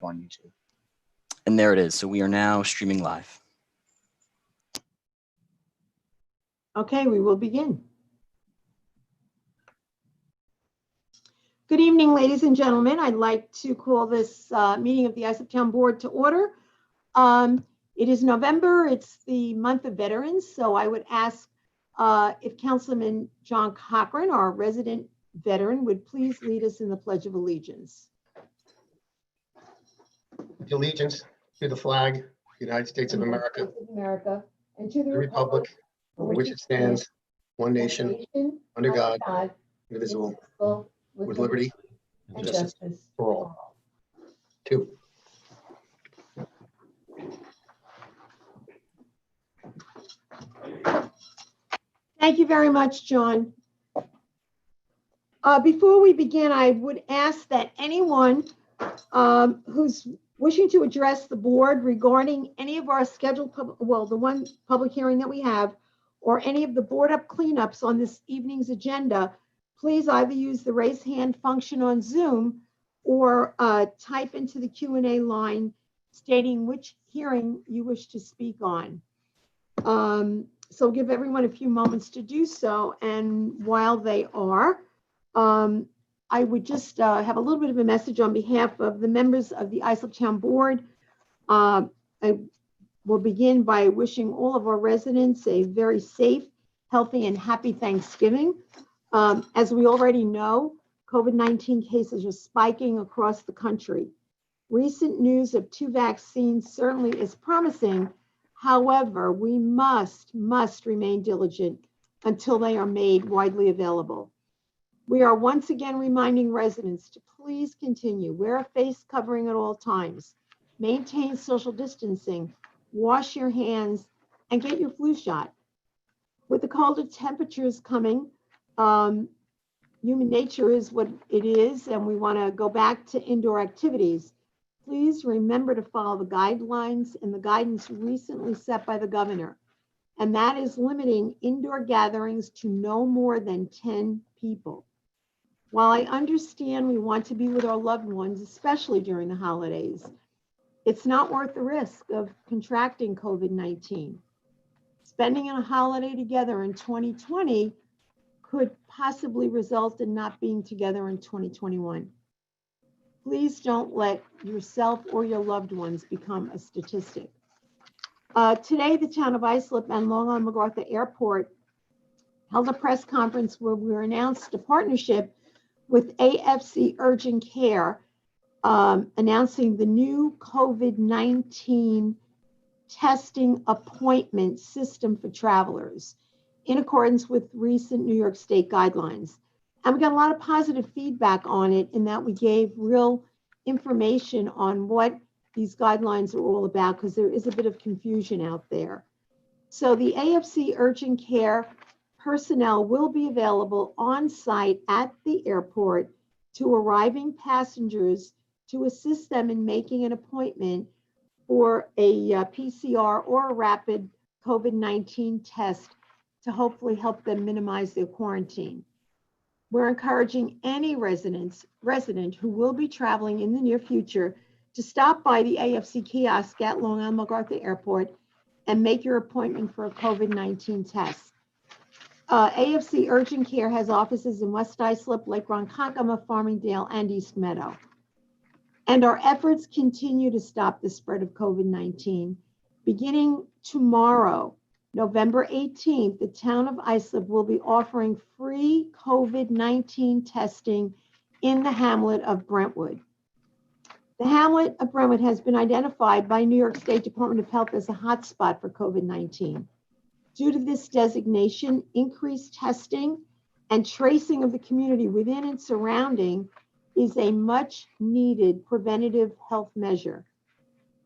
on YouTube. And there it is. So we are now streaming live. Okay, we will begin. Good evening, ladies and gentlemen. I'd like to call this meeting of the Islip Town Board to order. It is November. It's the month of veterans. So I would ask if Councilman John Cochran, our resident veteran, would please lead us in the Pledge of Allegiance. With allegiance to the flag, of the United States of America, And to the republic for which it stands, one nation, under God, indivisible, with liberty and justice for all. Two. Thank you very much, John. Before we begin, I would ask that anyone who's wishing to address the board regarding any of our scheduled, the one public hearing that we have, or any of the board up cleanups on this evening's agenda, please either use the raise hand function on Zoom or type into the Q&A line stating which hearing you wish to speak on. So give everyone a few moments to do so. And while they are, I would just have a little bit of a message on behalf of the members of the Islip Town Board. I will begin by wishing all of our residents a very safe, healthy, and happy Thanksgiving. As we already know, COVID-19 cases are spiking across the country. Recent news of 2 vaccines certainly is promising. However, we must remain diligent until they are made widely available. We are once again reminding residents to please continue, wear a face covering at all times, maintain social distancing, wash your hands, and get your flu shot. With the colder temperatures coming, human nature is what it is, and we want to go back to indoor activities. Please remember to follow the guidelines and the guidance recently set by the governor, and that is limiting indoor gatherings to no more than 10 people. While I understand we want to be with our loved ones, especially during the holidays, it's not worth the risk of contracting COVID-19. Spending a holiday together in 2020 could possibly result in not being together in 2021. Please don't let yourself or your loved ones become a statistic. Today, the town of Islip and Long Island MacArthur Airport held a press conference where we announced a partnership with AFC Urgent Care, announcing the new COVID-19 testing appointment system for travelers in accordance with recent New York State guidelines. And we got a lot of positive feedback on it in that we gave real information on what these guidelines are all about, because there is a bit of confusion out there. So the AFC Urgent Care personnel will be available on site at the airport to arriving passengers to assist them in making an appointment for a PCR or a rapid COVID-19 test to hopefully help them minimize their quarantine. We're encouraging any resident who will be traveling in the near future to stop by the AFC kiosk at Long Island MacArthur Airport and make your appointment for a COVID-19 test. AFC Urgent Care has offices in West Islip, Lake Ronkonkoma, Farmingdale, and East Meadow. And our efforts continue to stop the spread of COVID-19. Beginning tomorrow, November 18th, the town of Islip will be offering free COVID-19 testing in the hamlet of Brentwood. The hamlet of Brentwood has been identified by New York State Department of Health as a hotspot for COVID-19. Due to this designation, increased testing and tracing of the community within and surrounding is a much needed preventative health measure.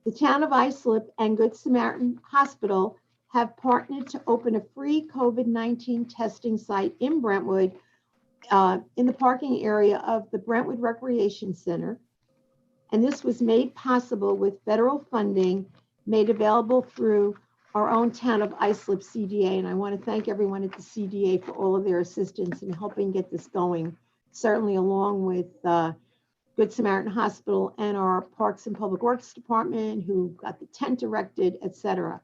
The town of Islip and Good Samaritan Hospital have partnered to open a free COVID-19 testing site in Brentwood in the parking area of the Brentwood Recreation Center. And this was made possible with federal funding made available through our own town of Islip CDA. And I want to thank everyone at the CDA for all of their assistance in helping get this going, certainly along with Good Samaritan Hospital, and our Parks and Public Works Department, who got the tent erected, etc.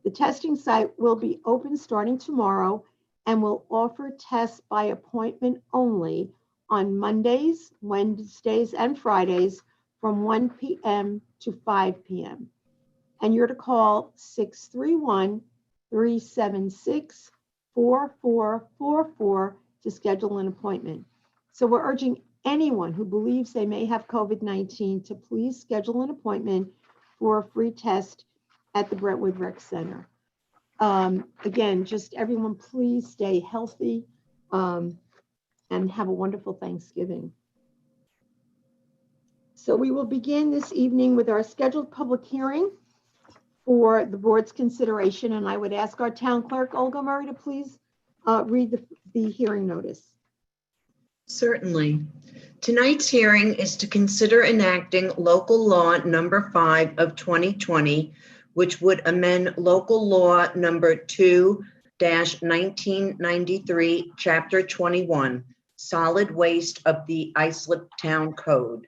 The testing site will be open starting tomorrow and will offer tests by appointment only on Mondays, Wednesdays, and Fridays from 1 p.m. to 5 p.m. And you're to call 631-376-4444 to schedule an appointment. So we're urging anyone who believes they may have COVID-19 to please schedule an appointment for a free test at the Brentwood Rec Center. Again, just everyone, please stay healthy and have a wonderful Thanksgiving. So we will begin this evening with our scheduled public hearing for the board's consideration, and I would ask our town clerk, Olga Murray, to please read the hearing notice. Certainly. Tonight's hearing is to consider enacting local law number 5 of 2020, which would amend local law number 2-1993, chapter 21, solid waste of the Islip Town Code.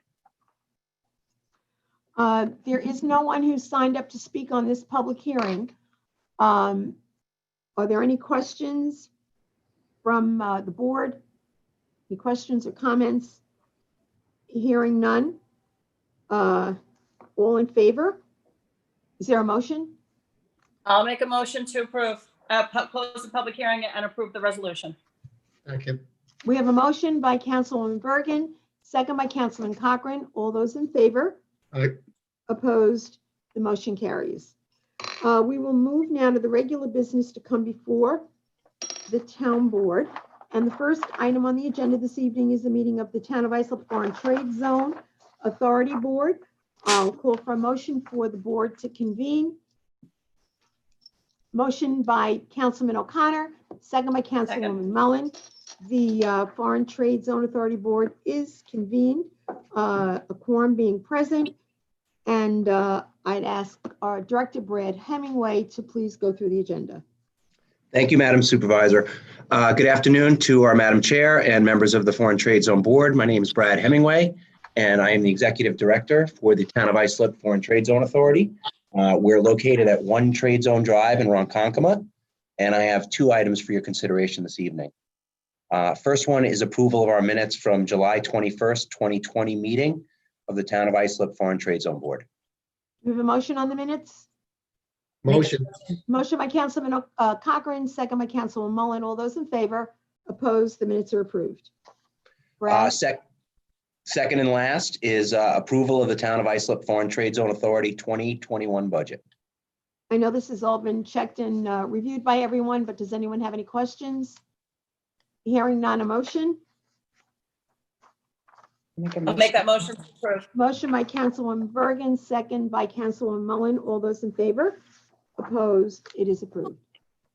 There is no one who signed up to speak on this public hearing. Are there any questions from the board? Any questions or comments? Hearing none. All in favor? Is there a motion? I'll make a motion to approve, close the public hearing and approve the resolution. Second. We have a motion by Councilwoman Bergen, second by Councilman Cochran. All those in favor? Aye. Opposed? The motion carries. We will move now to the regular business to come before the town board. And the first item on the agenda this evening is the meeting of the Town of Islip Foreign Trade Zone Authority Board. I'll call for a motion for the board to convene. Motion by Councilman O'Connor, second by Councilwoman Mullen. The Foreign Trade Zone Authority Board is convened, a quorum being present. And I'd ask our Director, Brad Hemingway, to please go through the agenda. Thank you, Madam Supervisor. Good afternoon to our Madam Chair and members of the Foreign Trade Zone Board. My name is Brad Hemingway, and I am the Executive Director for the Town of Islip Foreign Trade Zone Authority. We're located at 1 Trade Zone Drive in Ronkonkoma, and I have 2 items for your consideration this evening. First one is approval of our minutes from July 21st, 2020 meeting of the Town of Islip Foreign Trade Zone Board. We have a motion on the minutes? Motion. Motion by Councilman Cochran, second by Councilwoman Mullen. All those in favor? Opposed? The minutes are approved. Brad? Second and last is approval of the Town of Islip Foreign Trade Zone Authority 2021 budget. I know this has all been checked and reviewed by everyone, but does anyone have any questions? Hearing none, a motion? I'll make that motion to approve. Motion by Councilwoman Bergen, second by Councilwoman Mullen. All those in favor? Opposed? It is approved.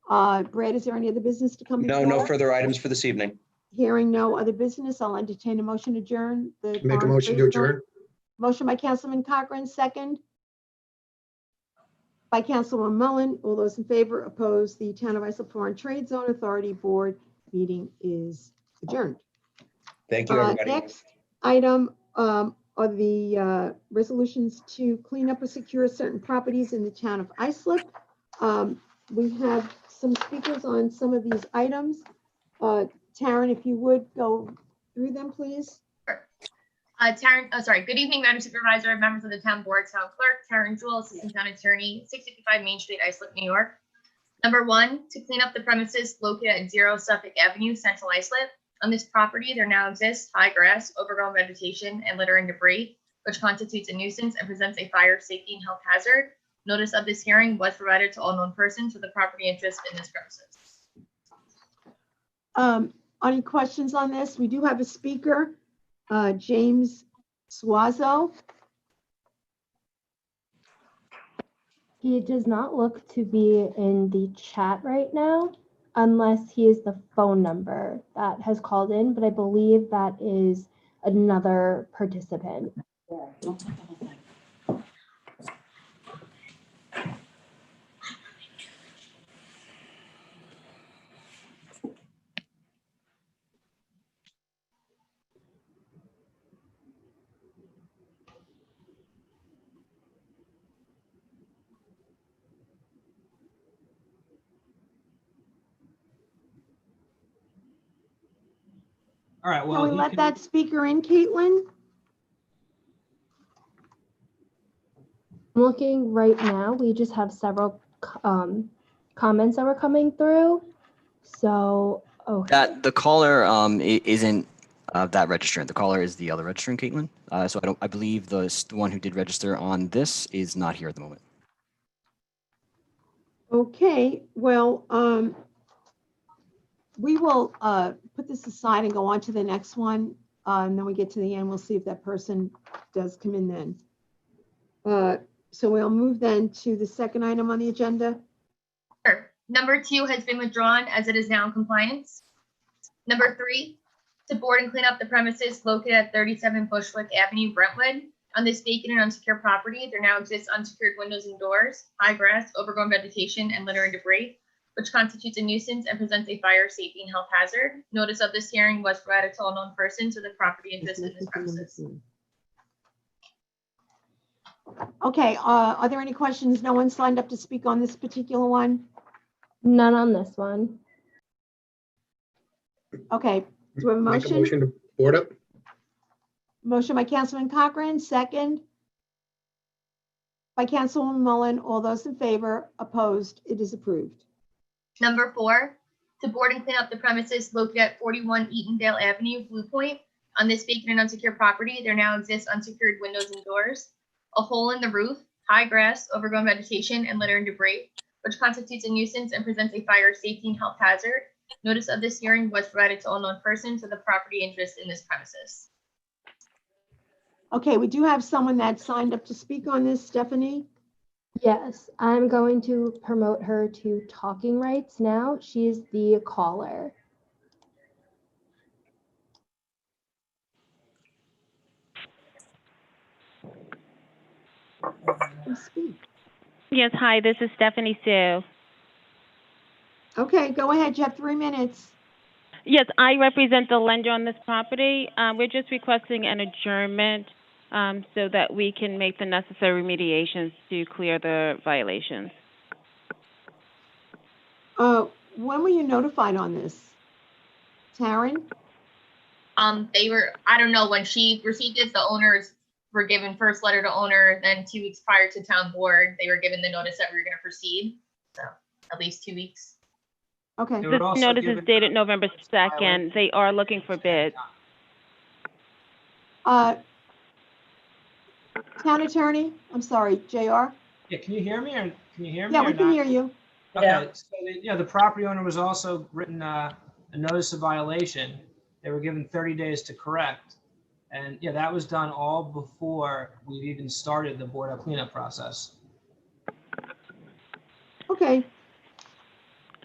Brad, is there any other business to come before? No further items for this evening. Hearing no other business, I'll entertain a motion to adjourn. Make a motion to adjourn. Motion by Councilman Cochran, second by Councilwoman Mullen. All those in favor? Opposed? The Town of Islip Foreign Trade Zone Authority Board meeting is adjourned. Thank you, everybody. Next item are the resolutions to clean up or secure certain properties in the Town of Islip. We have some speakers on some of these items. Taryn, if you would go through them, please. Good evening, Madam Supervisor, members of the town board, town clerk, Taryn Jewell, Assistant Town Attorney, 655 Main Street, Islip, New York. Number 1, to clean up the premises located at 0 Suffolk Avenue, Central Islip. On this property, there now exists high grass, overgrown vegetation, and litter and debris, which constitutes a nuisance and presents a fire, safety, and health hazard. Notice of this hearing was provided to all known persons with a property interest in this premises. Any questions on this? We do have a speaker, James Suazo. He does not look to be in the chat right now, unless he is the phone number that has called in, but I believe that is another participant. Don't take the whole thing. All right, Can well, we let that speaker in, Caitlin? I'm looking right now. We just have several comments that were coming through. So, That the caller isn't that registrant. The caller is the other registrant, Caitlin. So I believe the one who did register on this is not here at the moment. Okay, well, we will put this aside and go on to the next one. And then we get to the end, we'll see if that person does come in then. So we'll move then to the second item on the agenda. Sure. Number 2 has been withdrawn as it is now in compliance. Number 3, to board and clean up the premises located at 37 Bushwick Avenue, Brentwood. On this vacant and unsecured property, there now exists unsecured windows and doors, high grass, overgrown vegetation, and litter and debris, which constitutes a nuisance and presents a fire, safety, and health hazard. Notice of this hearing was provided to all known persons with a property interest in this premises. Okay, are there any questions? No one signed up to speak on this particular one? none on this one. Okay, do we have a Make a motion? motion to board up. Motion by Councilman Cochran, second. By Councilwoman Mullen, all those in favor, opposed, it is approved. Number 4, to board and clean up the premises located at 41 Eatondale Avenue, Blue Point. On this vacant and unsecured property, there now exists unsecured windows and doors, a hole in the roof, high grass, overgrown vegetation, and litter and debris, which constitutes a nuisance and presents a fire, safety, and health hazard. Notice of this hearing was provided to all known persons with a property interest in this premises. Okay, we do have someone that signed up to speak on this, Stephanie. Yes, I'm going to promote her to talking rights now. She's the caller. Speak. Yes, hi, this is Stephanie Sue. Okay, go ahead, you have 3 minutes. Yes, I represent the lender on this property. We're just requesting an adjournment so that we can make the necessary remediations to clear the violations. When were you notified on this? Taryn? I don't know, when she received it, the owners were given first letter to owner, then 2 weeks prior to town board, they were given the notice that we were gonna proceed. So at least 2 weeks. Okay, They were This also notice is given- dated November 2nd. They are looking for bids. town attorney, I'm sorry, JR? Yeah, can you hear me or can you hear me? Yeah, or we can not? hear you. Okay, so the property owner was also written a notice of violation. They were given 30 days to correct. And yeah, that was done all before we've even started the board up cleanup process. Okay,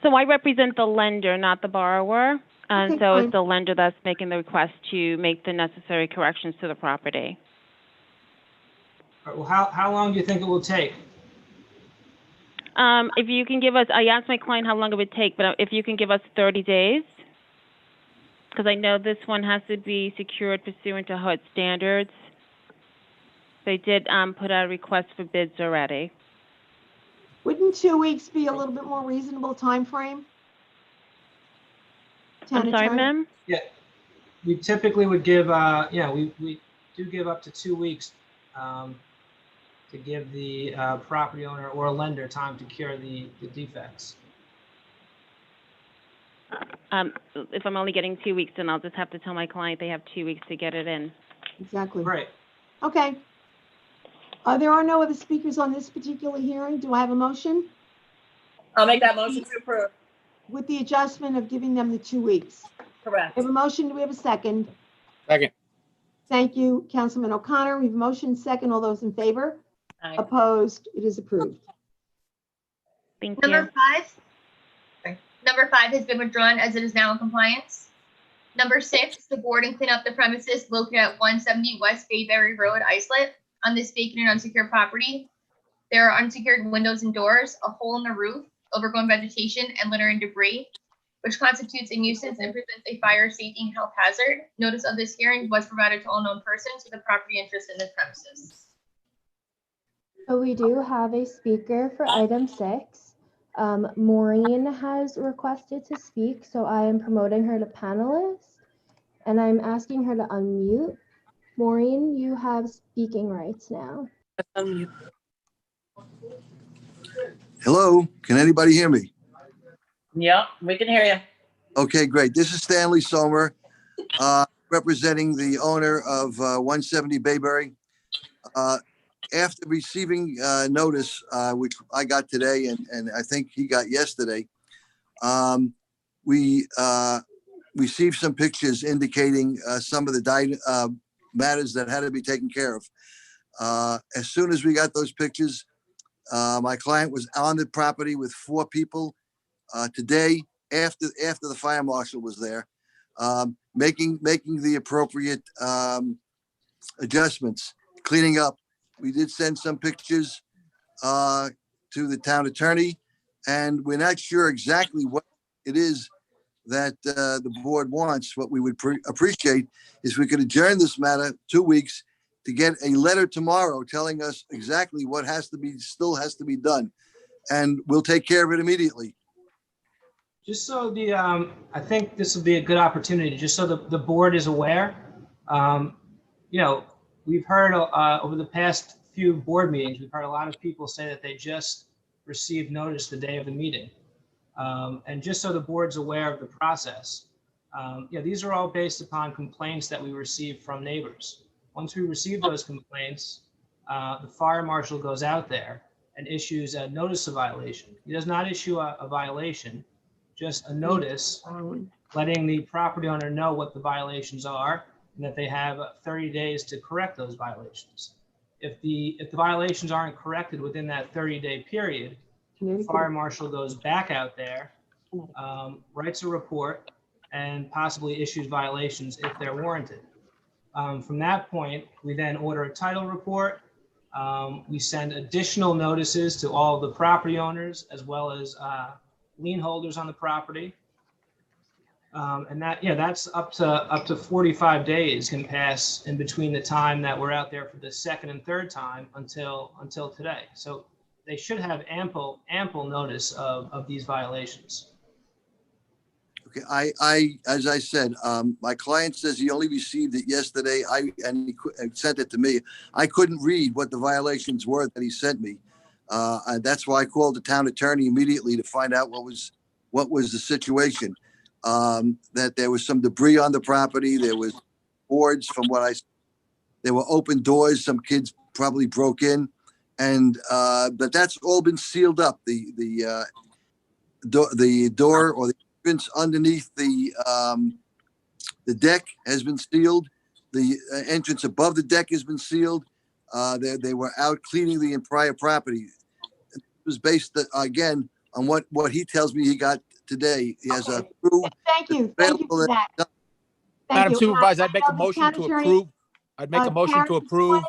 So I represent the lender, not the borrower. And Okay, so fine. it's the lender that's making the request to make the necessary corrections to the property. All right, well, how long do you think it will take? If you can give us, I asked my client how long it would take, but if you can give us 30 days, because I know this one has to be secured pursuant to HUD standards. They did put out a request for bids already. wouldn't 2 weeks be a little bit more reasonable time frame? Town I'm sorry, attorney? ma'am? Yeah, we typically would give, we do give up to 2 weeks to give the property owner or a lender time to cure the defects. If I'm only getting 2 weeks, then I'll just have to tell my client they have 2 weeks to get it in. Exactly. Right. Okay. There are no other speakers on this particular hearing. Do I have a motion? I'll make that motion to approve. With the adjustment of giving them the 2 weeks. Correct. We have a motion. Do we have a second? Second. Thank you, Councilman O'Connor. We have a motion second. All those in favor? Aye. Opposed? It is approved. Thank you. Number 5 has been withdrawn as it is now in compliance. Number 6, the board and clean up the premises located at 170 West Bayberry Road, Islip. On this vacant and unsecured property, there are unsecured windows and doors, a hole in the roof, overgrown vegetation, and litter and debris, which constitutes a nuisance and presents a fire, safety, and health hazard. Notice of this hearing was provided to all known persons with a property interest in this premises. So we do have a speaker for item 6. Maureen has requested to speak, so I am promoting her to panelist. and I'm asking her to unmute. Maureen, you have speaking rights now. Hello, can anybody hear me? Yeah, we can hear you. Okay, great. This is Stanley Sommer, representing the owner of 170 Bayberry. After receiving notice, which I got today and I think he got yesterday, we received some pictures indicating some of the matters that had to be taken care of. As soon as we got those pictures, my client was on the property with 4 people today after the fire marshal was there, making the appropriate adjustments, cleaning up. We did send some pictures to the town attorney, and we're not sure exactly what it is that the board wants. What we would appreciate is we could adjourn this matter 2 weeks to get a letter tomorrow telling us exactly what still has to be done, and we'll take care of it immediately. Just so I think this would be a good opportunity, just so the board is aware. We've heard over the past few board meetings, we've heard a lot of people say that they just received notice the day of the meeting. And just so the board's aware of the process, these are all based upon complaints that we received from neighbors. Once we receive those complaints, the fire marshal goes out there and issues a notice of violation. He does not issue a violation, just a notice letting the property owner know what the violations are and that they have 30 days to correct those violations. If the violations aren't corrected within that 30-day period, the fire marshal goes back out there, writes a report, and possibly issues violations if they're warranted. From that point, we then order a title report. We send additional notices to all the property owners as well as lien holders on the property. And that's up to 45 days can pass in between the time that we're out there for the second and third time until today. So they should have ample notice of these violations. Okay, as I said, my client says he only received it yesterday. He sent it to me. I couldn't read what the violations were that he sent me. And that's why I called the town attorney immediately to find out what was the situation. That there was some debris on the property. There was boards there were open doors. Some kids probably broke in, but that's all been sealed up. The door or the entrance underneath the deck has been sealed. The entrance above the deck has been sealed. They were out cleaning the entire property. It was based again on what he tells me he got today. He has a crew. Thank you for that. Thank Madam you. Supervisor, I I'd make a know the motion town to attorney- approve. I'd make a motion Karen, to approve.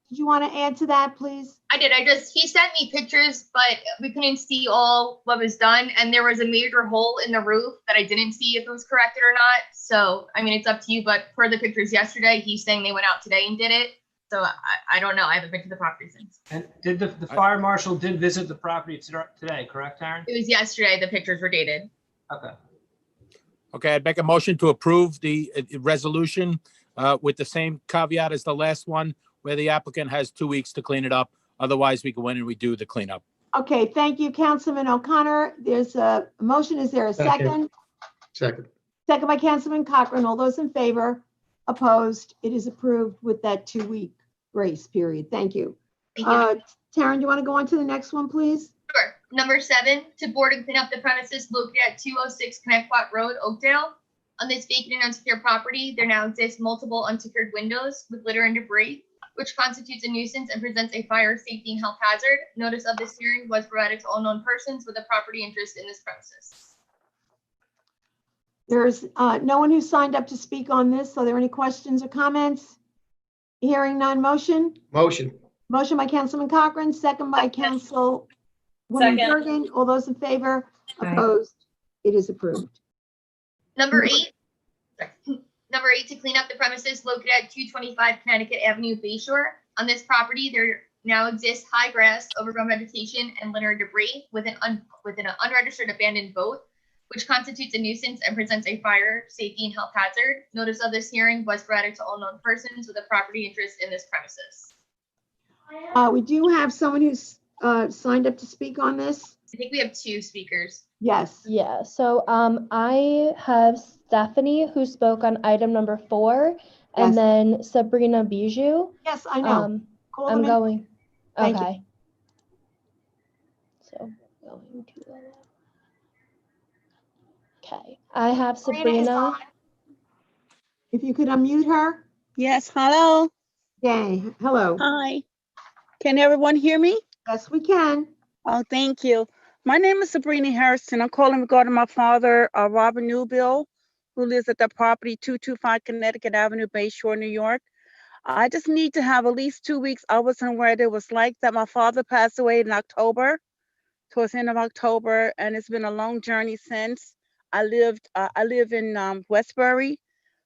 Did you want to add to that, please? I did. He sent me pictures, but we couldn't see all what was done. And there was a major hole in the roof that I didn't see if it was corrected or not. So, I mean, it's up to you, but per the pictures yesterday, he's saying they went out today and did it. So I don't know. I haven't been to the property since. And did the fire marshal did visit the property today, correct, Taryn? It was yesterday. The pictures were dated. Okay. Okay, I'd make a motion to approve the resolution with the same caveat as the last one, where the applicant has 2 weeks to clean it up. Otherwise, we go in and we do the cleanup. Okay, thank you, Councilman O'Connor. There's a motion. Is there a second? Second. Second by Councilman Cochran. All those in favor? Opposed? It is approved with that 2-week grace period. Thank you. Thank you. Taryn, you want to go on to the next one, please? Sure. Number 7, to board and clean up the premises located at 206 Connecticut Road, Oakdale. On this vacant and unsecured property, there now exist multiple unsecured windows with litter and debris, which constitutes a nuisance and presents a fire, safety, and health hazard. Notice of this hearing was provided to all known persons with a property interest in this premises. There's no one who signed up to speak on this. Are there any questions or comments? Hearing none. Motion? Motion. Motion by Councilman Cochran, second by Councilwoman Second. Durgan. All those in favor? Opposed? It is approved. Number 8, to clean up the premises located at 225 Connecticut Avenue, Bayshore. On this property, there now exists high grass, overgrown vegetation, and litter debris with an unregistered abandoned boat. which constitutes a nuisance and presents a fire, safety, and health hazard. Notice of this hearing was provided to all known persons with a property interest in this premises. We do have someone who's signed up to speak on this. I think we have 2 speakers. Yes. Yeah, so I have Stephanie who spoke on item number 4, and Yes. then Sabrina Bijou. Yes, I know. Call them I'm in. going. Thank you. Okay. So going to the Okay. I have Is Sabrina. on. If you could unmute her. Yes, hello. Yay. Hello. Hi. Can everyone hear me? Yes, we can. Oh, thank you. My name is Sabrina Harrison. I'm calling regarding my father, Robert Newbill, who lives at the property 225 Connecticut Avenue, Bayshore, New York. I just need to have at least 2 weeks. I wasn't aware it was like that. My father passed away in October, towards the end of October, and it's been a long journey since. I live in Westbury.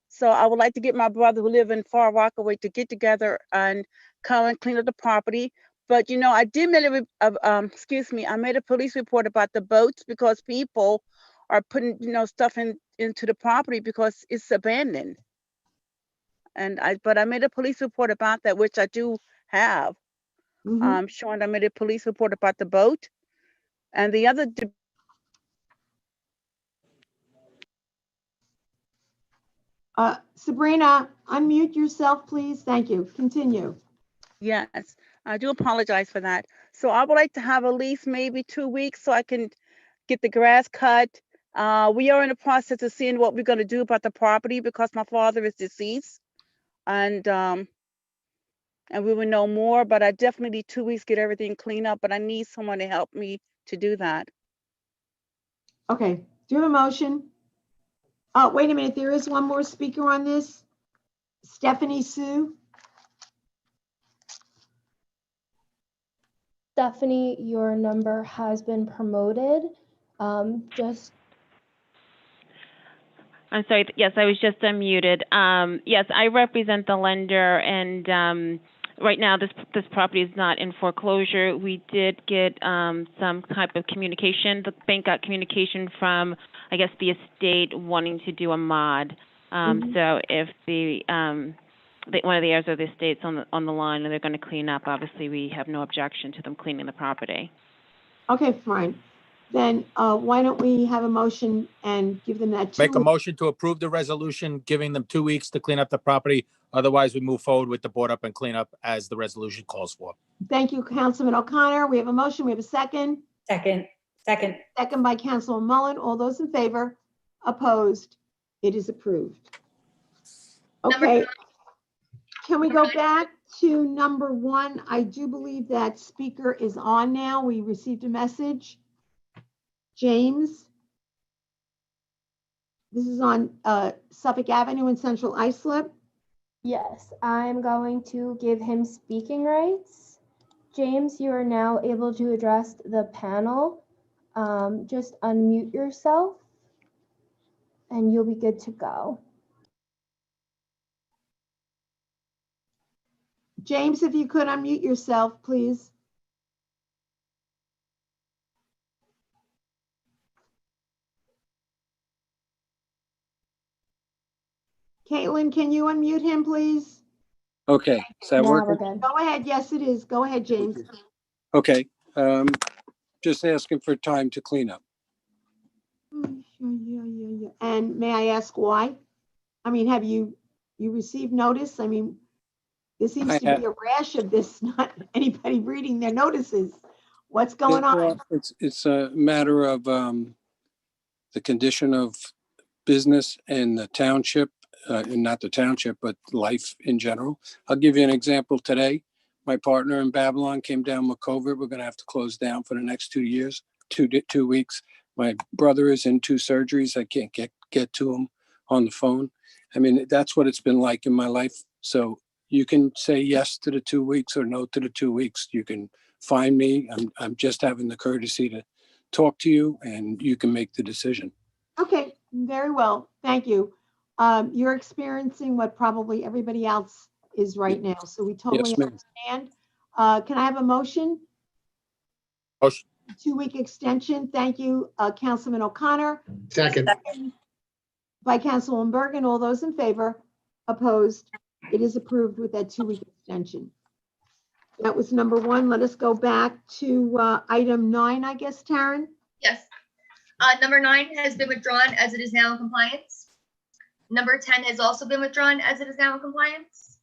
So I would like to get my brother who live in Far Rockaway to get together and come and clean up the property. But I did make I made a police report about the boats because people are putting stuff into the property because it's abandoned. But I made a police report about that, which I do have. Showing I made a police report about the boat and the other. Sabrina, unmute yourself, please. Thank you. Continue. Yes, I do apologize for that. So I would like to have at least maybe 2 weeks so I can get the grass cut. We are in the process of seeing what we're going to do about the property because my father is deceased, and we will know more. But I definitely need 2 weeks to get everything cleaned up. But I need someone to help me to do that. Okay. Do you have a motion? Oh, wait a minute. There is one more speaker on this. Stephanie Sue. Stephanie, your number has been promoted. Just I'm sorry. Yes, I was just unmuted. Yes, I represent the lender, and right now this property is not in foreclosure. We did get some type of communication. The bank got communication from, I guess, the estate wanting to do a mod. So if one of the heirs of the estate's on the line and they're going to clean up, obviously we have no objection to them cleaning the property. Okay, fine. Then why don't we have a motion and give them that 2 Make a weeks? motion to approve the resolution, giving them 2 weeks to clean up the property. Otherwise, we move forward with the board up and clean up as the resolution calls for. Thank you, Councilman O'Connor. We have a motion. We have a second. Second. Second by Councilman Mullen. All those in favor? Opposed? It is approved. Okay. Can we go back to number 1? I do believe that speaker is on now. We received a message. James. This is on Suffolk Avenue in Central Islip. yes, I'm going to give him speaking rights. James, you are now able to address the panel. Just unmute yourself and you'll be good to go. James, if you could unmute yourself, please. Caitlin, can you unmute him, please? Okay, is that Now we're working? good. Go ahead. Yes, it is. Go ahead, James. Okay, just asking for time to clean up. Yeah. And may I ask why? I mean, have you received notice? I mean, there seems to be a rash of this, not anybody reading their notices. What's going on? Well, it's a matter of the condition of business in the township, not the township, but life in general. I'll give you an example today. My partner in Babylon came down with COVID. We're going to have to close down for the next 2 years, 2 weeks. My brother is in 2 surgeries. I can't get to him on the phone. I mean, that's what it's been like in my life. So you can say yes to the 2 weeks or no to the 2 weeks. You can find me. I'm just having the courtesy to talk to you, and you can make the decision. Okay, very well. Thank you. You're experiencing what probably everybody else is right now, so we totally Yes, ma'am. understand. Can I have a motion? 2-week extension. Thank you, Councilman O'Connor. Second. By Councilwoman Bergen. All those in favor? Opposed? It is approved with that 2-week extension. That was number 1. Let us go back to item 9, I guess, Taryn. Yes. Number 9 has been withdrawn as it is now in compliance. Number 10 has also been withdrawn as it is now in compliance.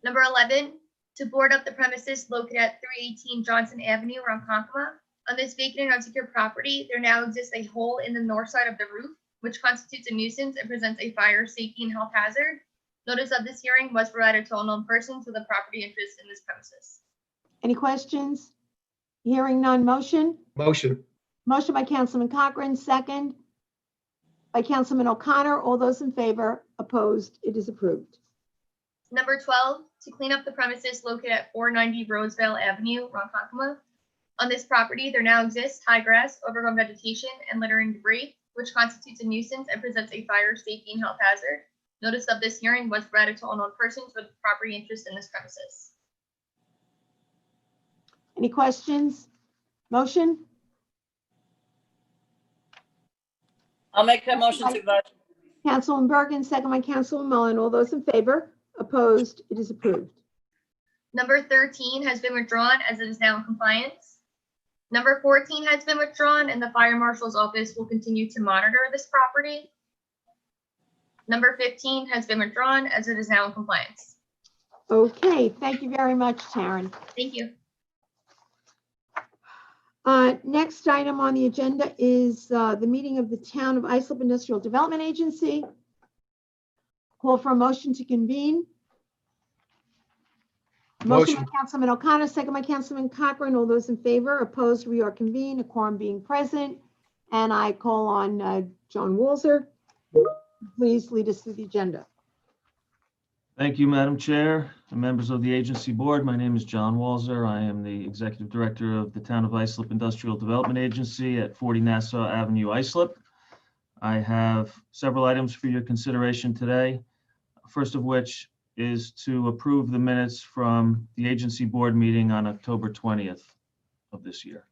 Number 11, to board up the premises located at 318 Johnson Avenue, Ronkonkoma. On this vacant and unsecured property, there now exists a hole in the north side of the roof, which constitutes a nuisance and presents a fire, safety, and health hazard. Notice of this hearing was provided to all known persons with a property interest in this premises. Any questions? Hearing none. Motion? Motion. Motion by Councilman Cochran, second by Councilman O'Connor. All those in favor? Opposed? It is approved. Number 12, to clean up the premises located at 490 Roseville Avenue, Ronkonkoma. On this property, there now exists high grass, overgrown vegetation, and littering debris, which constitutes a nuisance and presents a fire, safety, and health hazard. Notice of this hearing was provided to all known persons with property interest in this premises. Any questions? Motion? I'll make that motion, Supervisor. Councilwoman Bergen, second by Councilwoman Mullen. All those in favor? Opposed? It is approved. Number 13 has been withdrawn as it is now in compliance. Number 14 has been withdrawn, and the fire marshal's office will continue to monitor this property. Number 15 has been withdrawn as it is now in compliance. Okay, thank you very much, Taryn. Thank you. Next item on the agenda is the meeting of the Town of Islip Industrial Development Agency. Call for a motion to convene. Motion by Councilman O'Connor, second by Councilman Cochran. All those in favor? Opposed? We are convened, a quorum being present. And I call on John Walzer. Please lead us through the agenda. Thank you, Madam Chair and members of the agency board. My name is John Walzer. I am the Executive Director of the Town of Islip Industrial Development Agency at 40 Nassau Avenue, Islip. I have several items for your consideration today. First of which is to approve the minutes from the agency board meeting on October 20th of this year.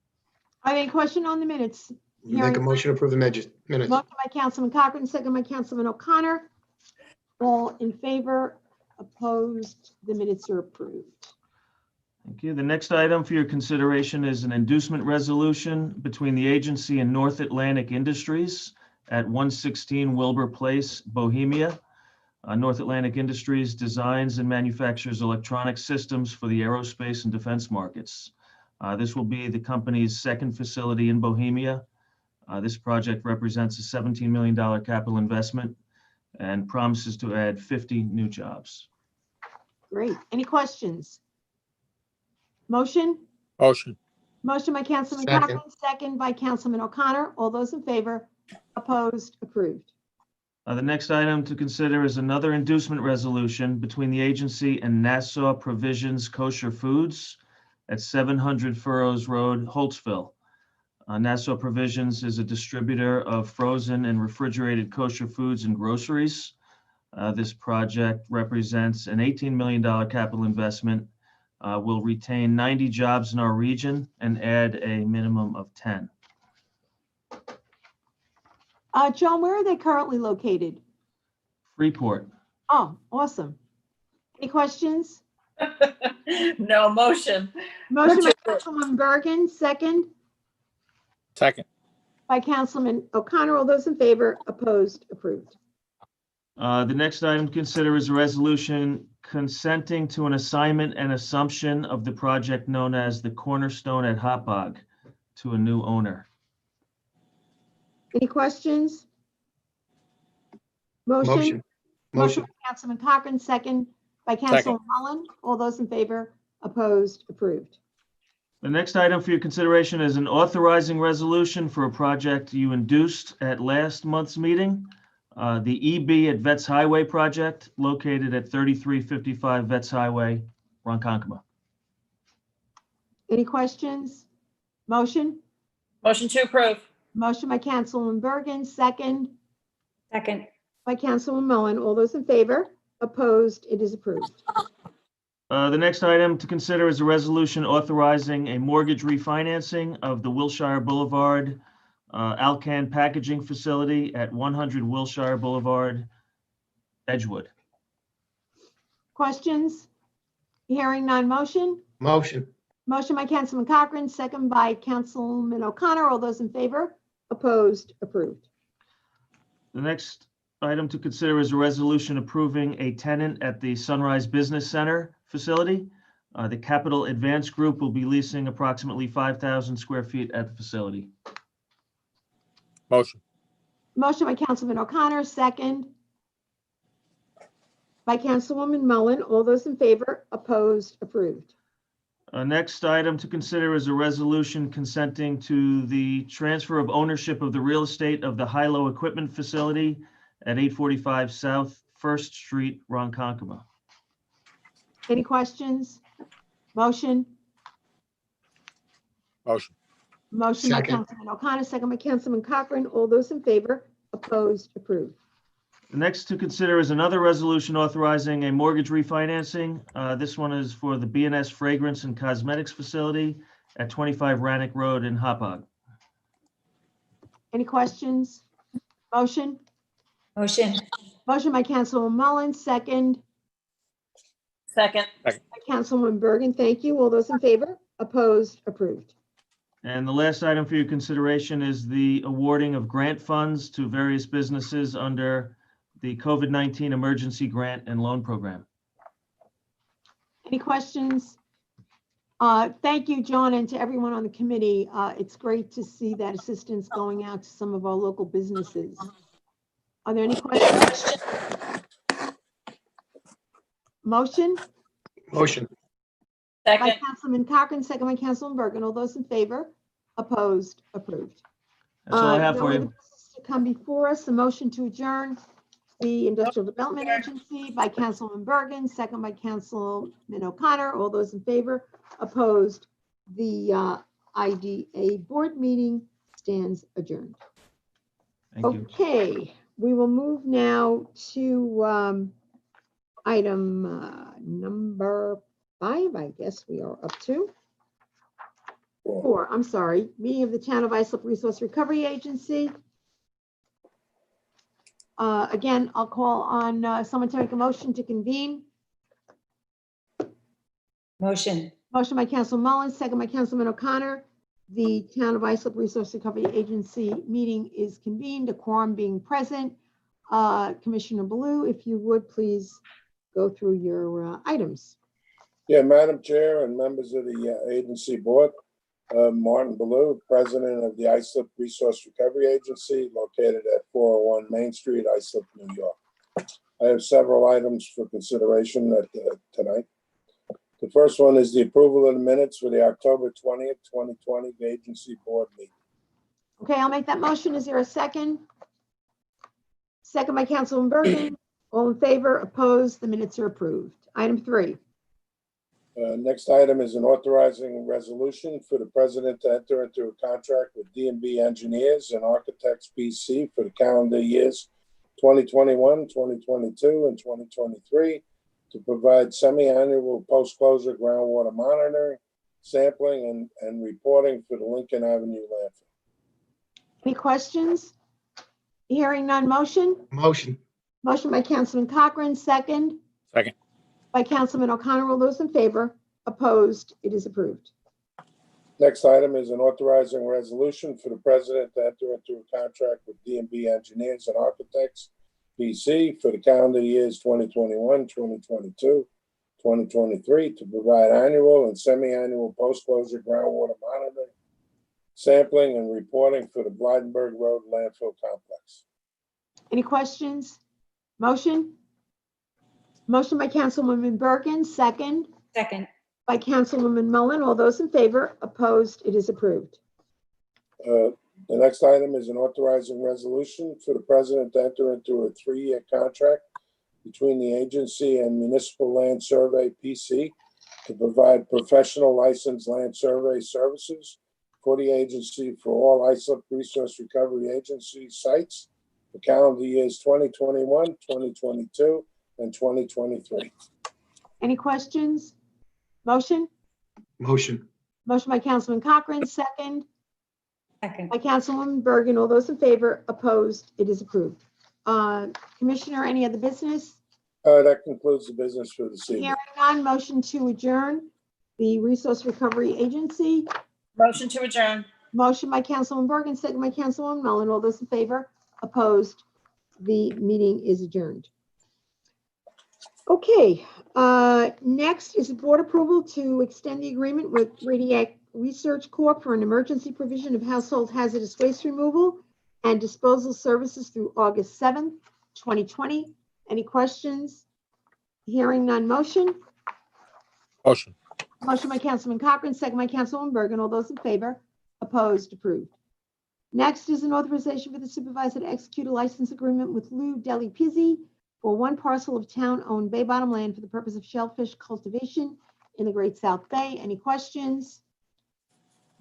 I have a question on the minutes. Make a motion to approve the minutes. Motion by Councilman Cochran, second by Councilman O'Connor. All in favor? Opposed? The minutes are approved. Thank you. The next item for your consideration is an inducement resolution between the agency and North Atlantic Industries at 116 Wilbur Place, Bohemia. North Atlantic Industries designs and manufactures electronic systems for the aerospace and defense markets. This will be the company's second facility in Bohemia. This project represents a $17 million capital investment and promises to add 50 new jobs. Great. Any questions? Motion? Motion. Motion by Councilman Second. Cochran, second by Councilman O'Connor. All those in favor? Opposed? Approved. The next item to consider is another inducement resolution between the agency and Nassau Provisions Kosher Foods at 700 Furrows Road, Holtzville. Nassau Provisions is a distributor of frozen and refrigerated kosher foods and groceries. This project represents an $18 million capital investment, will retain 90 jobs in our region and add a minimum of 10. John, where are they currently located? Freeport. Oh, awesome. Any questions? No, motion. Motion by Councilman Bergen, second Second. by Councilman O'Connor. All those in favor? Opposed? Approved. The next item to consider is a resolution consenting to an assignment and assumption of the project known as the Cornerstone at Hotbog to a new owner. Any questions? Motion by Councilman Cochran, second by Councilman Mullen. All those in favor? Opposed? Approved. The next item for your consideration is an authorizing resolution for a project you induced at last month's meeting. The EB at Vets Highway project located at 3355 Vets Highway, Ronkonkoma. Any questions? Motion? Motion to approve. Motion by Councilwoman Bergen, second Second. by Councilwoman Mullen. All those in favor? Opposed? It is approved. The next item to consider is a resolution authorizing a mortgage refinancing of the Wilshire Boulevard Alcan Packaging Facility at 100 Wilshire Boulevard, Edgewood. Questions? Hearing none, motion? Motion. Motion by Councilman Cochran, second by Councilman O'Connor. All those in favor? Opposed? Approved. The next item to consider is a resolution approving a tenant at the Sunrise Business Center facility. The Capital Advance Group will be leasing approximately 5,000 square feet at the facility. Motion. Motion by Councilman O'Connor, second by Councilwoman Mullen. All those in favor? Opposed? Approved. Next item to consider is a resolution consenting to the transfer of ownership of the real estate of the high-low equipment facility at 845 South First Street, Ronkonkoma. Any questions? Motion? Motion. Motion by Second. Councilman O'Connor, second by Councilman Cochran. All those in favor? Opposed? Approved. The next to consider is another resolution authorizing a mortgage refinancing. This one is for the B&S Fragrance and Cosmetics Facility at 25 Rannick Road in Hauppauge. Any questions? Motion? Motion. Motion by Councilwoman Mullen, second Second. by Councilwoman Bergen. Thank you. All those in favor? Opposed? Approved. And the last item for your consideration is the awarding of grant funds to various businesses under the COVID-19 Emergency Grant and Loan Program. Any questions? Thank you, John, and to everyone on the committee. It's great to see that assistance going out to some of our local businesses. Are there any questions? Motion Motion. by Second. Councilman Cochran, second by Councilman Bergen. All those in favor? Opposed? Approved. That's all I have No for other you. business to come before us. A motion to adjourn the Industrial Development Agency by Councilman Bergen, second by Councilman O'Connor. All those in favor? Opposed? The IDA board meeting stands adjourned. Thank you. Okay, we will move now to item number 5, I guess we are up to. 4, I'm sorry, meeting of the Town of Islip Resource Recovery Agency. Again, I'll call on someone to make a motion to convene. Motion. Motion by Councilman Mullins, second by Councilman O'Connor. The Town of Islip Resource Recovery Agency meeting is convened, a quorum being present. Commissioner Baloo, if you would please go through your items. Yeah, Madam Chair and members of the agency board, Martin Baloo, President of the Islip Resource Recovery Agency, located at 401 Main Street, Islip, New York. I have several items for consideration tonight. The first one is the approval of the minutes for the October 20th, 2020 agency board meeting. Okay, I'll make that motion. Is there a second? Second by Councilman Bergen. All in favor, opposed, the minutes are approved. Item 3. Next item is an authorizing resolution for the president to enter into a contract with D&B Engineers and Architects BC for the calendar years 2021, 2022, and 2023 to provide semi-annual post-closure groundwater monitoring, sampling, and reporting for the Lincoln Avenue landfill. Any questions? Hearing none, motion? Motion. Motion by Councilman Cochran, second Second. by Councilman O'Connor. All those in favor? Opposed? It is approved. Next item is an authorizing resolution for the president to enter into a contract with D&B Engineers and Architects BC for the calendar years 2021, 2022, 2023 to provide annual and semi-annual post-closure groundwater monitoring, sampling, and reporting for the Blydenburg Road landfill complex. Any questions? Motion? Motion by Councilwoman Bergen, second Second. by Councilwoman Mullen. All those in favor? Opposed? It is approved. The next item is an authorizing resolution for the president to enter into a 3-year contract between the agency and Municipal Land Survey PC to provide professional licensed land survey services for the agency for all Islip Resource Recovery Agency sites for calendar years 2021, 2022, and 2023. Any questions? Motion? Motion. Motion by Councilman Cochran, second Second. by Councilwoman Bergen. All those in favor, opposed, it is approved. Commissioner, any other business? That concludes the business for this evening. Hearing none, motion to adjourn the Resource Recovery Agency. Motion to adjourn. Motion by Councilwoman Bergen, second by Councilwoman Mullen. All those in favor, opposed, the meeting is adjourned. Okay, next is board approval to extend the agreement with Radiate Research Corp. for an emergency provision of household hazardous waste removal and disposal services through August 7th, 2020. Any questions? Hearing none, motion? Motion. Motion by Councilman Cochran, second by Councilwoman Bergen. All those in favor? Opposed? Approved. Next is an authorization for the supervisor to execute a license agreement with Lou Deli Pizzi for one parcel of town-owned bay bottom land for the purpose of shellfish cultivation in the Great South Bay. Any questions?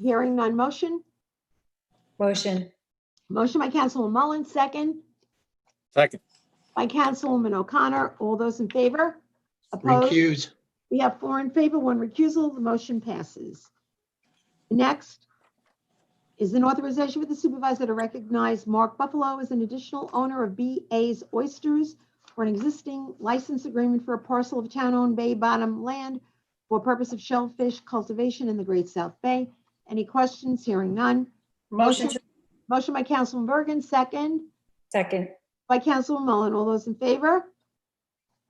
Hearing none, motion? Motion. Motion by Councilwoman Mullen, second Second. by Councilwoman O'Connor. All those in favor? Opposed? Recuse. We have 4 in favor, 1 recusal. The motion passes. Next is an authorization for the supervisor to recognize Mark Buffalo as an additional owner of B.A.'s Oysters for an existing license agreement for a parcel of town-owned bay bottom land for purpose of shellfish cultivation in the Great South Bay. Any questions? Hearing none. Motion. Motion by Councilman Bergen, second Second. by Councilman Mullen. All those in favor?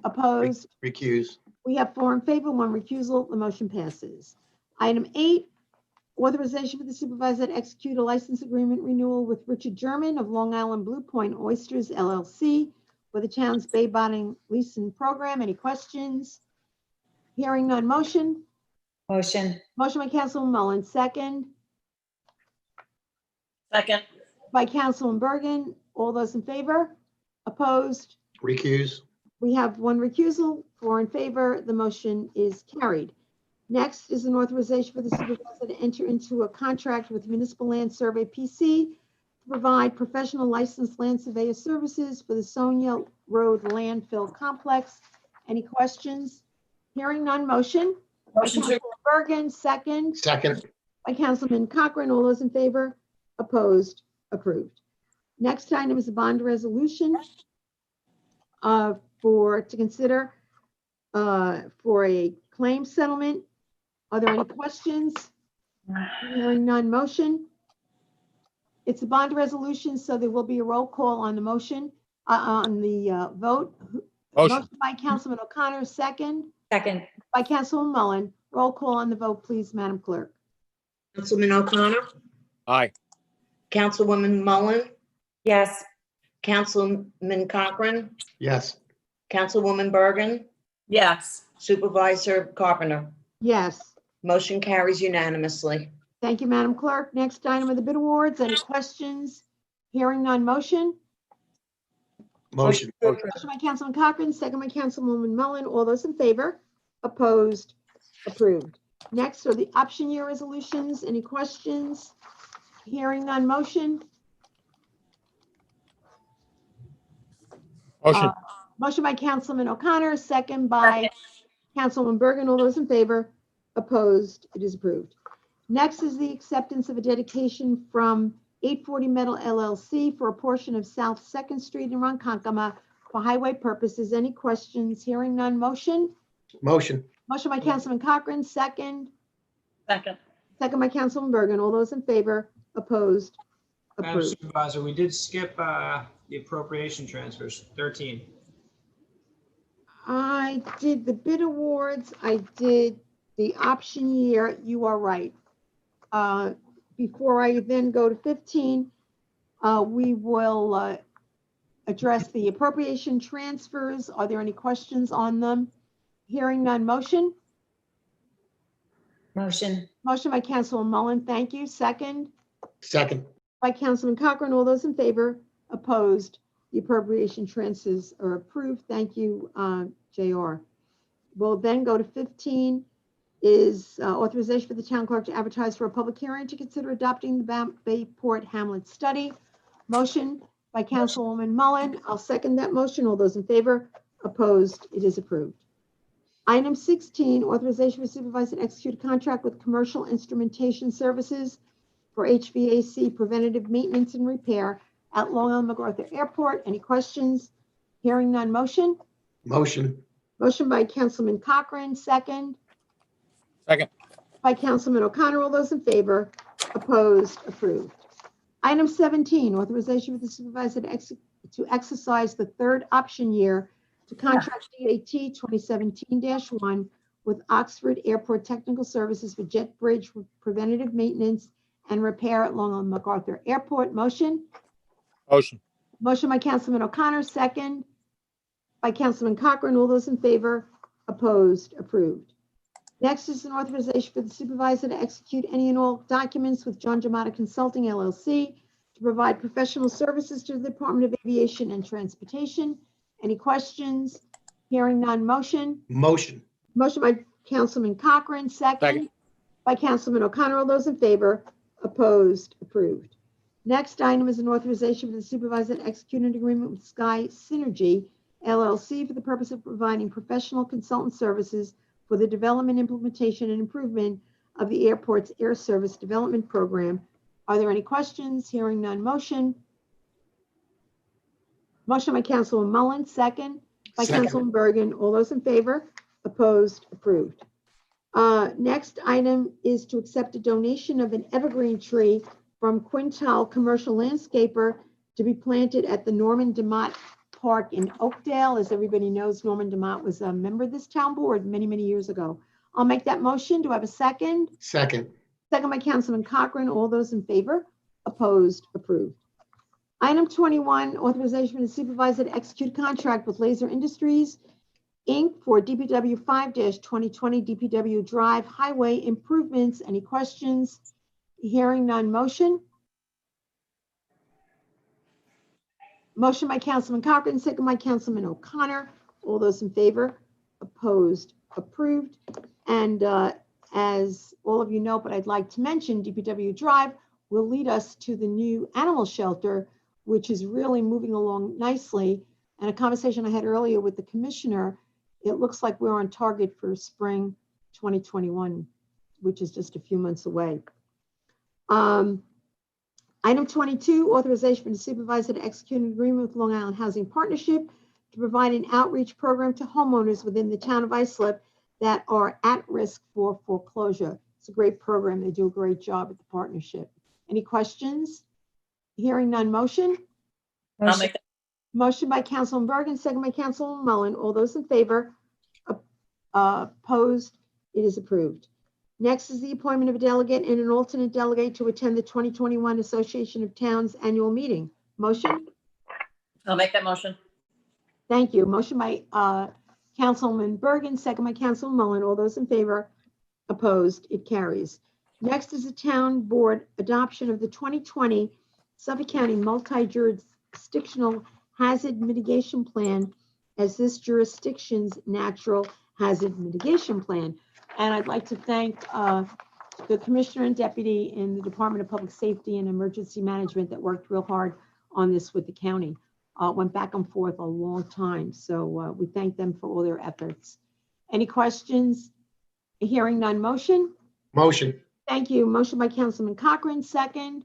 Opposed? Recuse. We have 4 in favor, 1 recusal. The motion passes. Item 8, authorization for the supervisor to execute a license agreement renewal with Richard German of Long Island Blue Point Oysters LLC for the town's bay bottom leasing program. Any questions? Hearing none, motion? Motion. Motion by Councilman Mullen, second Second. by Councilman Bergen. All those in favor? Opposed? Recuse. We have 1 recusal, 4 in favor. The motion is carried. Next is an authorization for the supervisor to enter into a contract with Municipal Land Survey PC to provide professional licensed land surveyor services for the Sonia Road landfill complex. Any questions? Hearing none, motion? Motion to. Councilman Bergen, second Second. by Councilman Cochran. All those in favor? Opposed? Approved. Next item is a bond resolution to consider for a claim settlement. Are there any questions? Hearing none, motion? It's a bond resolution, so there will be a roll call on the motion, on the vote. Motion. By Councilman O'Connor, second Second. by Councilman Mullen. Roll call on the vote, please, Madam Clerk. Councilman O'Connor, Aye. Councilwoman Mullen, Yes. Councilman Cochran, Yes. Councilwoman Bergen, Yes. Supervisor Carpenter. Yes. Motion carries unanimously. Thank you, Madam Clerk. Next item of the bid awards. Any questions? Hearing none, motion? Motion. Motion by Councilman Cochran, second by Councilwoman Mullen. All those in favor? Opposed? Approved. Next are the option year resolutions. Any questions? Hearing none, motion? Motion. Motion by Councilman O'Connor, second by Councilwoman Bergen. All those in favor? Opposed? It is approved. Next is the acceptance of a dedication from 840 Metal LLC for a portion of South 2nd Street in Ronkonkoma for highway purposes. Any questions? Hearing none, motion? Motion. Motion by Councilman Cochran, second. Second. Second by Councilman Bergen. All those in favor? Opposed? Madam Approved. Supervisor, we did skip the appropriation transfers, 13. I did the bid awards. I did the option year. You are right. Before I then go to 15, we will address the appropriation transfers. Are there any questions on them? Hearing none, motion? Motion. Motion by Councilman Mullen. Thank you. Second Second. by Councilman Cochran. All those in favor? Opposed? The appropriation transfers are approved. Thank you, JR. We'll then go to 15 is authorization for the town clerk to advertise for a public hearing to consider adopting the Bayport Hamlet study. Motion by Councilwoman Mullen. I'll second that motion. All those in favor? Opposed? It is approved. Item 16, authorization for supervisor to execute a contract with Commercial Instrumentation Services for HVAC preventative maintenance and repair at Long Island MacArthur Airport. Any questions? Hearing none. Motion? Motion. Motion by Councilman Cochran, second. Second. By Councilman O'Connor. All those in favor? Opposed? Approved. Item 17, authorization for the supervisor to exercise the third option year to contract DAT 2017-1 with Oxford Airport Technical Services for jet bridge preventative maintenance and repair at Long Island MacArthur Airport. Motion? Motion. Motion by Councilman O'Connor, second. By Councilman Cochran. All those in favor? Opposed? Approved. Next is an authorization for the supervisor to execute any and all documents with John Giamatti Consulting LLC to provide professional services to the Department of Aviation and Transportation. Any questions? Hearing none. Motion? Motion. Motion by Councilman Cochran, second. Second. By Councilman O'Connor. All those in favor? Opposed? Approved. Next item is an authorization for the supervisor to execute an agreement with Sky Synergy LLC for the purpose of providing professional consultant services for the development, implementation, and improvement of the airport's air service development program. Are there any questions? Hearing none. Motion? Motion by Councilman Mullen, second. By Second. Councilman Bergen. All those in favor? Opposed? Approved. Next item is to accept a donation of an evergreen tree from Quintal Commercial Landscaper to be planted at the Norman DeMott Park in Oakdale. As everybody knows, Norman DeMott was a member of this town board many, many years ago. I'll make that motion. Do I have a second? Second. Second by Councilman Cochran. All those in favor? Opposed? Approved. Item 21, authorization for the supervisor to execute a contract with Laser Industries, Inc. for DPW 5-2020 DPW Drive Highway improvements. Any questions? Hearing none. Motion? Motion by Councilman Cochran, second by Councilman O'Connor. All those in favor? Opposed? Approved. And as all of you know, but I'd like to mention, DPW Drive will lead us to the new animal shelter, which is really moving along nicely. And a conversation I had earlier with the commissioner, it looks like we're on target for spring 2021, which is just a few months away. Item 22, authorization for the supervisor to execute an agreement with Long Island Housing Partnership to provide an outreach program to homeowners within the town of Islip that are at risk for foreclosure. It's a great program. They do a great job at the partnership. Any questions? Hearing none. Motion? I'll make that. Motion by Councilman Bergen, second by Councilman Mullen. All those in favor? Opposed? It is approved. Next is the appointment of a delegate and an alternate delegate to attend the 2021 Association of Towns annual meeting. Motion? I'll make that motion. Thank you. Motion by Councilman Bergen, second by Councilman Mullen. All those in favor? Opposed? It carries. Next is the town board adoption of the 2020 Suffolk County Multi-Jurisdictional Hazard Mitigation Plan as this jurisdiction's natural hazard mitigation plan. And I'd like to thank the commissioner and deputy in the Department of Public Safety and Emergency Management that worked real hard on this with the county. Went back and forth a long time. So we thank them for all their efforts. Any questions? Hearing none. Motion? Motion. Thank you. Motion by Councilman Cochran, second.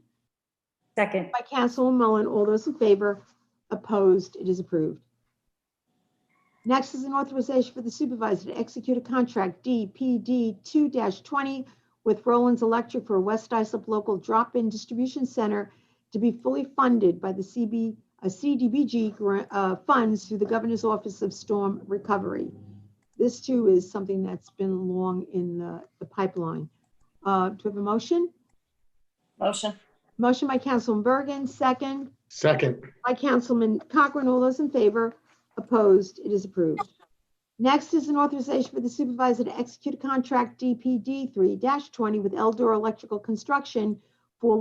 Second. By Councilman Mullen. All those in favor? Opposed? It is approved. Next is an authorization for the supervisor to execute a contract DPD 2-20 with Rollins Electric for a West Islip local drop-in distribution center to be fully funded by the CDBG funds through the Governor's Office of Storm Recovery. This too is something that's been long in the pipeline. Do we have a motion? Motion. Motion by Councilman Bergen, second. Second. By Councilman Cochran. All those in favor? Opposed? It is approved. Next is an authorization for the supervisor to execute a contract DPD 3-20 with Eldor Electrical Construction for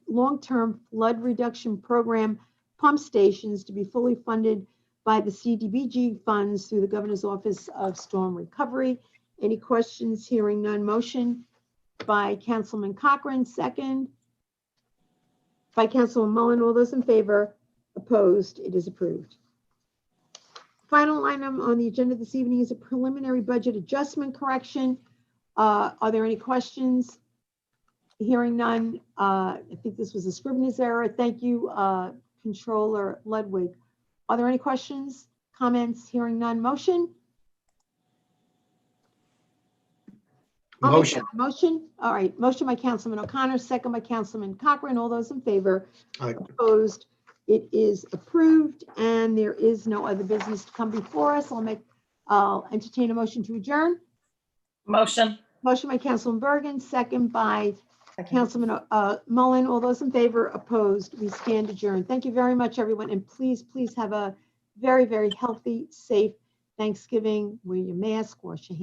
long-term flood reduction program pump stations to be fully funded by the CDBG funds through the Governor's Office of Storm Recovery. Any questions? Hearing none. Motion by Councilman Cochran, second. By Councilman Mullen. All those in favor? Opposed? It is approved. Final item on the agenda this evening is a preliminary budget adjustment correction. Are there any questions? Hearing none, I think this was a Scrivener's error. Thank you, Controller Ludwig. Are there any questions, comments? Hearing none, motion? I'll make Motion. that motion. All right, motion by Councilman O'Connor, second by Councilman Cochran. All those in favor? Aye. Opposed? It is approved, and there is no other business to come before us. I'll entertain a motion to adjourn. Motion. Motion by Councilman Bergen, second by Councilman Mullen. All those in favor? Opposed? We stand adjourned. Thank you very much, everyone, and please have a very, very healthy, safe Thanksgiving. Wear your mask, wash your hands.